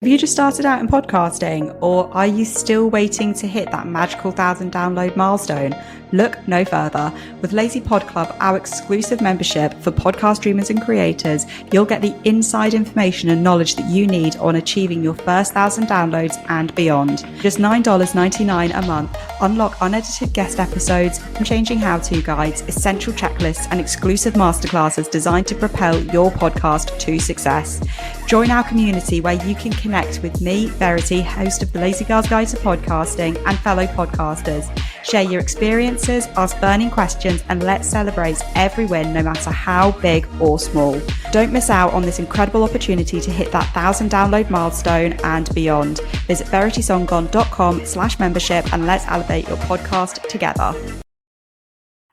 Have you just started out in podcasting, or are you still waiting to hit that magical 1,000 download milestone? Look no further. With Lazy Pod Club, our exclusive membership for podcast dreamers and creators, you'll get the inside information and knowledge that you need on achieving your first 1,000 downloads and beyond. Just $9.99 a month. Unlock unedited guest episodes, changing how-to guides, essential checklists, and exclusive masterclasses designed to propel your podcast to success. Join our community where you can connect with me, Verity, host of the Lazy Girl's Guide to Podcasting, and fellow podcasters. Share your experiences, ask burning questions, and let's celebrate every win, no matter how big or small. Don't miss out on this incredible opportunity to hit that 1,000 download milestone and beyond. Visit veritysonggone.com/membership and let's elevate your podcast together.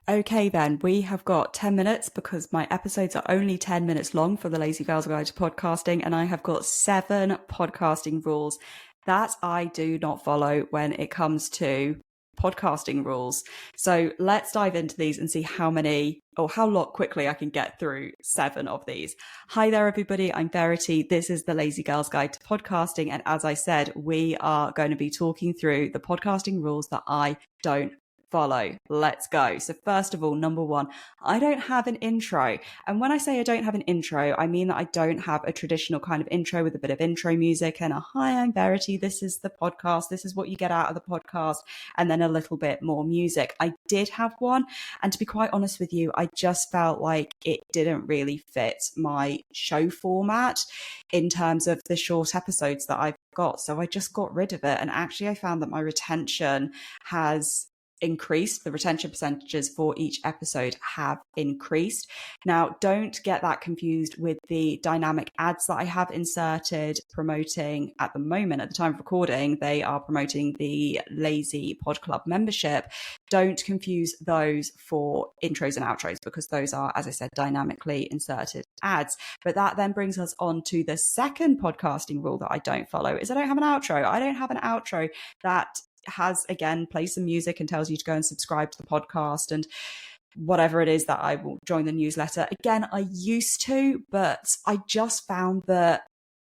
Okay then, we have got 10 minutes because my episodes are only 10 minutes long for the Lazy Girl's Guide to Podcasting, and I have got 7 podcasting rules that I do not follow when it comes to podcasting rules. So let's dive into these and see how quickly I can get through 7 of these. Hi there, everybody. I'm Verity. This is the Lazy Girl's Guide to Podcasting. And as I said, we are going to be talking through the podcasting rules that I don't follow. Let's go. So first of all, number 1, I don't have an intro. And when I say I don't have an intro, I mean that I don't have a traditional kind of intro with a bit of intro music and a hi, I'm Verity. This is the podcast. This is what you get out of the podcast. And then a little bit more music. I did have one. And to be quite honest with you, I just felt like it didn't really fit my show format in terms of the short episodes that I've got. So I just got rid of it. And actually I found that my retention has increased. The retention percentages for each episode have increased. Now, don't get that confused with the dynamic ads that I have inserted promoting at the moment. At the time of recording, they are promoting the Lazy Pod Club membership. Don't confuse those for intros and outros because those are, as I said, dynamically inserted ads. But that then brings us on to the second podcasting rule that I don't follow is I don't have an outro. I don't have an outro that has, again, plays some music and tells you to go and subscribe to the podcast and whatever it is that I will join the newsletter. Again, I used to, but I just found that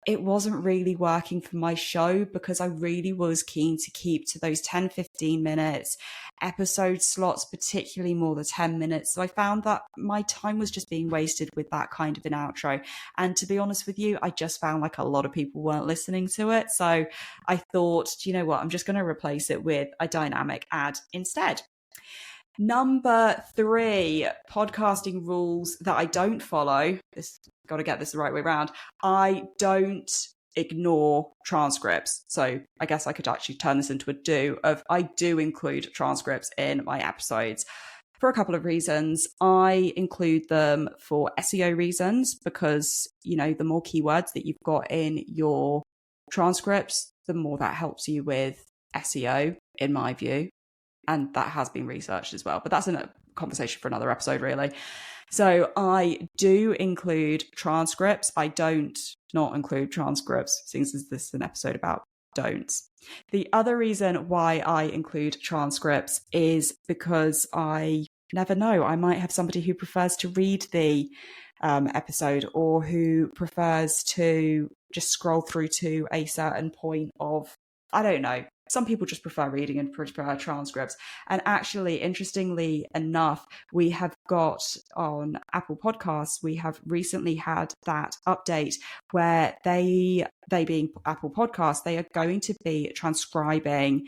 it wasn't really working for my show because I really was keen to keep to those 10-15 minutes episode slots, particularly more than 10 minutes. So I found that my time was just being wasted with that kind of an outro. And to be honest with you, I just found like a lot of people weren't listening to it. So I thought, do you know what? I'm just going to replace it with a dynamic ad instead. Number 3, podcasting rules that I don't follow. Got to get this the right way around. I don't ignore transcripts. So I guess I could actually turn this into a do of I do include transcripts in my episodes for a couple of reasons. I include them for SEO reasons because, you know, the more keywords that you've got in your transcripts, the more that helps you with SEO, in my view. And that has been researched as well. But that's a conversation for another episode, really. So I do include transcripts. I don't not include transcripts, since this is an episode about don'ts. The other reason why I include transcripts is because I never know. I might have somebody who prefers to read the episode or who prefers to just scroll through to a certain point of, I don't know. Some people just prefer reading and prefer transcripts. And actually, interestingly enough, we have got on Apple Podcasts, we have recently had that update where they being Apple Podcasts, they are going to be transcribing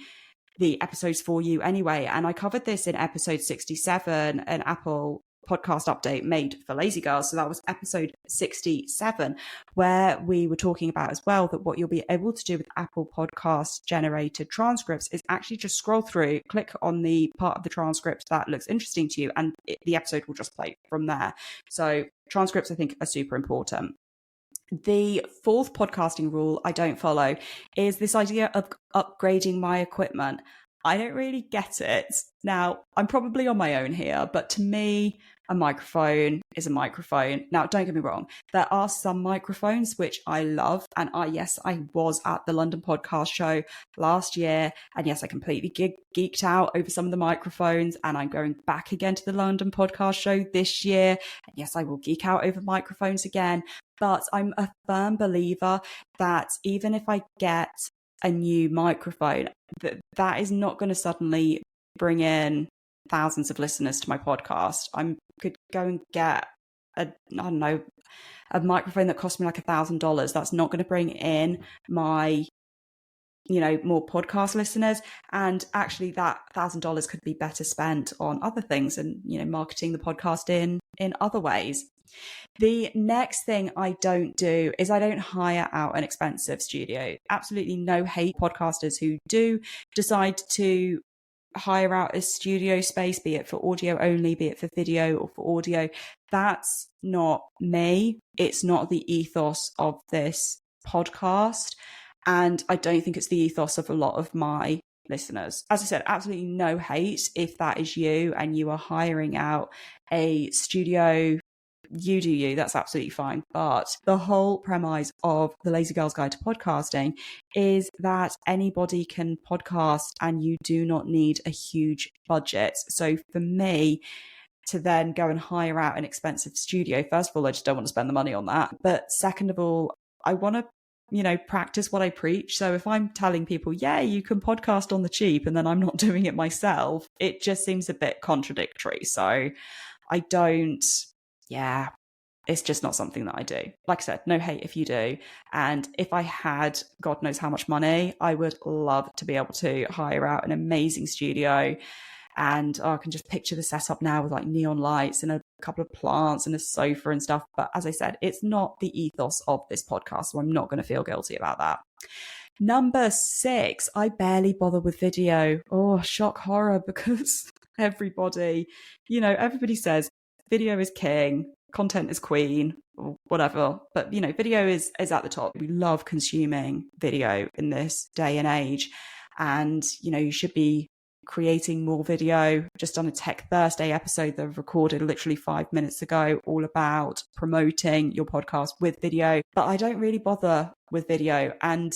the episodes for you anyway. And I covered this in episode 67, an Apple podcast update made for Lazy Girls. So that was episode 67, where we were talking about as well that what you'll be able to do with Apple Podcast generated transcripts is actually just scroll through, click on the part of the transcript that looks interesting to you, and the episode will just play from there. So transcripts, I think, are super important. The 4th podcasting rule I don't follow is this idea of upgrading my equipment. I don't really get it. Now, I'm probably on my own here, but to me, a microphone is a microphone. Now, don't get me wrong. There are some microphones which I love. And yes, I was at the London podcast show last year. And yes, I completely geeked out over some of the microphones. And I'm going back again to the London podcast show this year. And yes, I will geek out over microphones again. But I'm a firm believer that even if I get a new microphone, that is not going to suddenly bring in thousands of listeners to my podcast. I could go and get I don't know, a microphone that cost me like $1,000. That's not going to bring in my, more podcast listeners. And actually that $1,000 could be better spent on other things and, marketing the podcast in other ways. The next thing I don't do is I don't hire out an expensive studio. Absolutely no hate podcasters who do decide to hire out a studio space, be it for audio only, be it for video or for audio. That's not me. It's not the ethos of this podcast. And I don't think it's the ethos of a lot of my listeners. As I said, absolutely no hate if that is you and you are hiring out a studio. You do you, that's absolutely fine. But the whole premise of the Lazy Girl's Guide to Podcasting is that anybody can podcast and you do not need a huge budget. So for me to then go and hire out an expensive studio, first of all, I just don't want to spend the money on that. But second of all, I want to practice what I preach. So if I'm telling people, yeah, you can podcast on the cheap, and then I'm not doing it myself, it just seems a bit contradictory. So I don't, it's just not something that I do. Like I said, no hate if you do. And if I had God knows how much money, I would love to be able to hire out an amazing studio. And I can just picture the setup now with like neon lights and a couple of plants and a sofa and stuff. But as I said, it's not the ethos of this podcast, so I'm not going to feel guilty about that. Number 6, I barely bother with video. Oh, shock horror, because everybody says video is king, content is queen, or whatever. But, video is at the top. We love consuming video in this day and age. And, you should be creating more video. Just on a Tech Thursday episode that I've recorded literally 5 minutes ago, all about promoting your podcast with video. But I don't really bother with video, and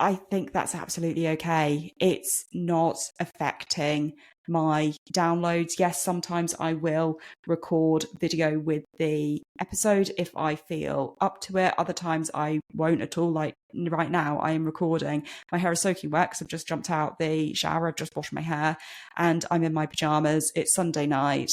I think that's absolutely okay. It's not affecting my downloads. Yes, sometimes I will record video with the episode if I feel up to it. Other times I won't at all. Like right now, I am recording. My hair is soaking wet because I've just jumped out the shower. I've just washed my hair and I'm in my pajamas. It's Sunday night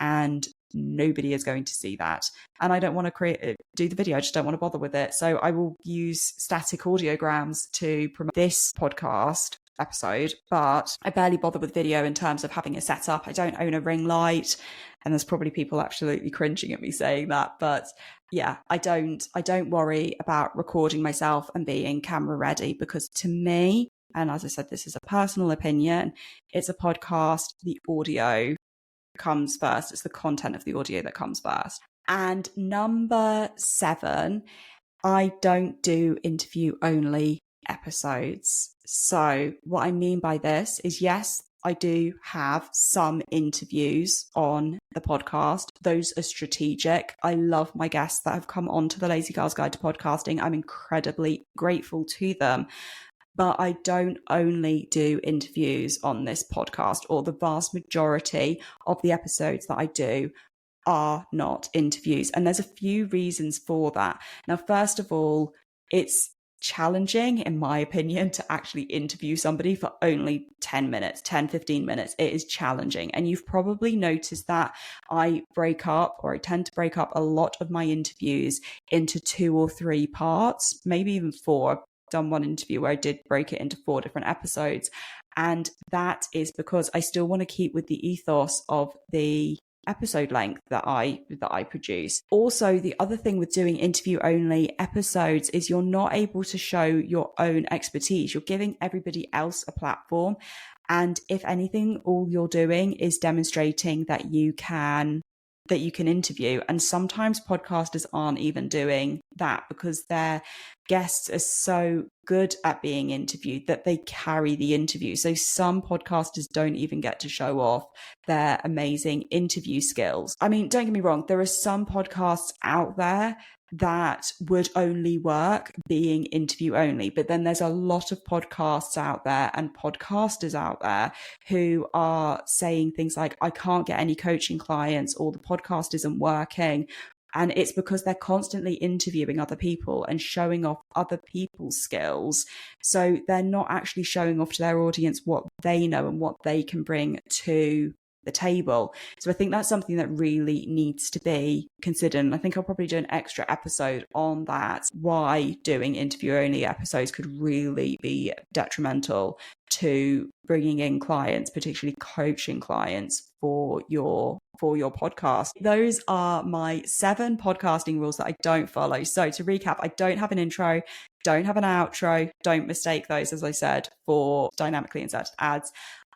and nobody is going to see that. And I don't want to do the video. I just don't want to bother with it. So I will use static audiograms to promote this podcast episode, but I barely bother with video in terms of having a setup. I don't own a ring light, and there's probably people absolutely cringing at me saying that, but yeah, I don't worry about recording myself and being camera ready, because to me, and as I said, this is a personal opinion, it's a podcast, the audio comes first. It's the content of the audio that comes first. And number 7, I don't do interview only episodes. So what I mean by this is, yes, I do have some interviews on the podcast. Those are strategic. I love my guests that have come on to the Lazy Girl's Guide to Podcasting. I'm incredibly grateful to them. But I don't only do interviews on this podcast, or the vast majority of the episodes that I do are not interviews. And there's a few reasons for that. Now, first of all, it's challenging, in my opinion, to actually interview somebody for only 10 minutes, 10, 15 minutes. It is challenging. And you've probably noticed that I tend to break up a lot of my interviews into 2 or 3 parts, maybe even 4. Done one interview where I did break it into 4 different episodes. And that is because I still want to keep with the ethos of the episode length that I produce. Also, the other thing with doing interview only episodes is you're not able to show your own expertise. You're giving everybody else a platform. And if anything, all you're doing is demonstrating that you can interview. And sometimes podcasters aren't even doing that because their guests are so good at being interviewed that they carry the interview. So some podcasters don't even get to show off their amazing interview skills. I mean, don't get me wrong, there are some podcasts out there that would only work being interview only. But then there's a lot of podcasts out there and podcasters out there who are saying things like, I can't get any coaching clients, or the podcast isn't working. And it's because they're constantly interviewing other people and showing off other people's skills. So they're not actually showing off to their audience what they know and what they can bring to the table. So I think that's something that really needs to be considered. And I think I'll probably do an extra episode on that, why doing interview only episodes could really be detrimental to bringing in clients, particularly coaching clients for your podcast. Those are my 7 podcasting rules that I don't follow. So to recap, I don't have an intro, don't have an outro. Don't mistake those, as I said, for dynamically inserted ads.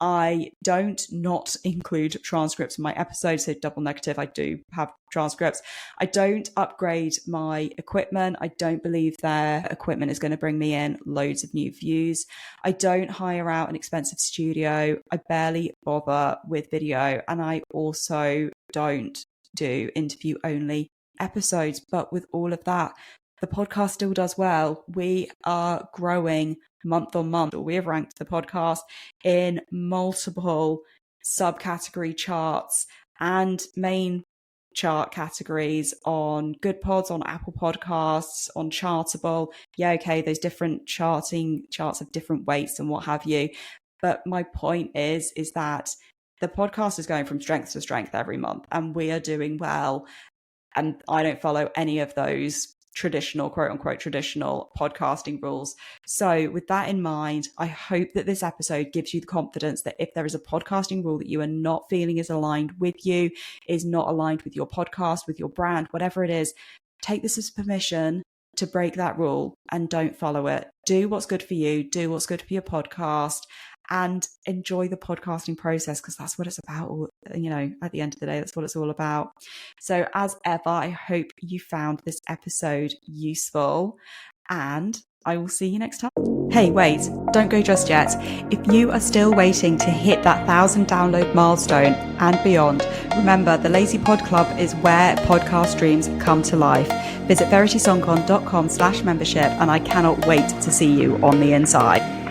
I don't not include transcripts in my episodes, so double negative, I do have transcripts. I don't upgrade my equipment. I don't believe their equipment is going to bring me in loads of new views. I don't hire out an expensive studio. I barely bother with video. And I also don't do interview only episodes. But with all of that, the podcast still does well. We are growing month on month. We have ranked the podcast in multiple subcategory charts and main chart categories on Good Pods, on Apple Podcasts, on Chartable. Yeah, okay, those different charts have different weights and what have you. But my point is that the podcast is going from strength to strength every month, and we are doing well. And I don't follow any of those traditional, quote unquote, traditional podcasting rules. So with that in mind, I hope that this episode gives you the confidence that if there is a podcasting rule that you are not feeling is aligned with you, is not aligned with your podcast, with your brand, whatever it is, take this as permission to break that rule and don't follow it. Do what's good for you, do what's good for your podcast, and enjoy the podcasting process, because that's what it's about. You know, at the end of the day, that's what it's all about. So as ever, I hope you found this episode useful, and I will see you next time. Hey, wait, don't go just yet. If you are still waiting to hit that 1,000 download milestone and beyond, remember the Lazy Pod Club is where podcast dreams come to life. Visit veritysongcon.com/membership, and I cannot wait to see you on the inside.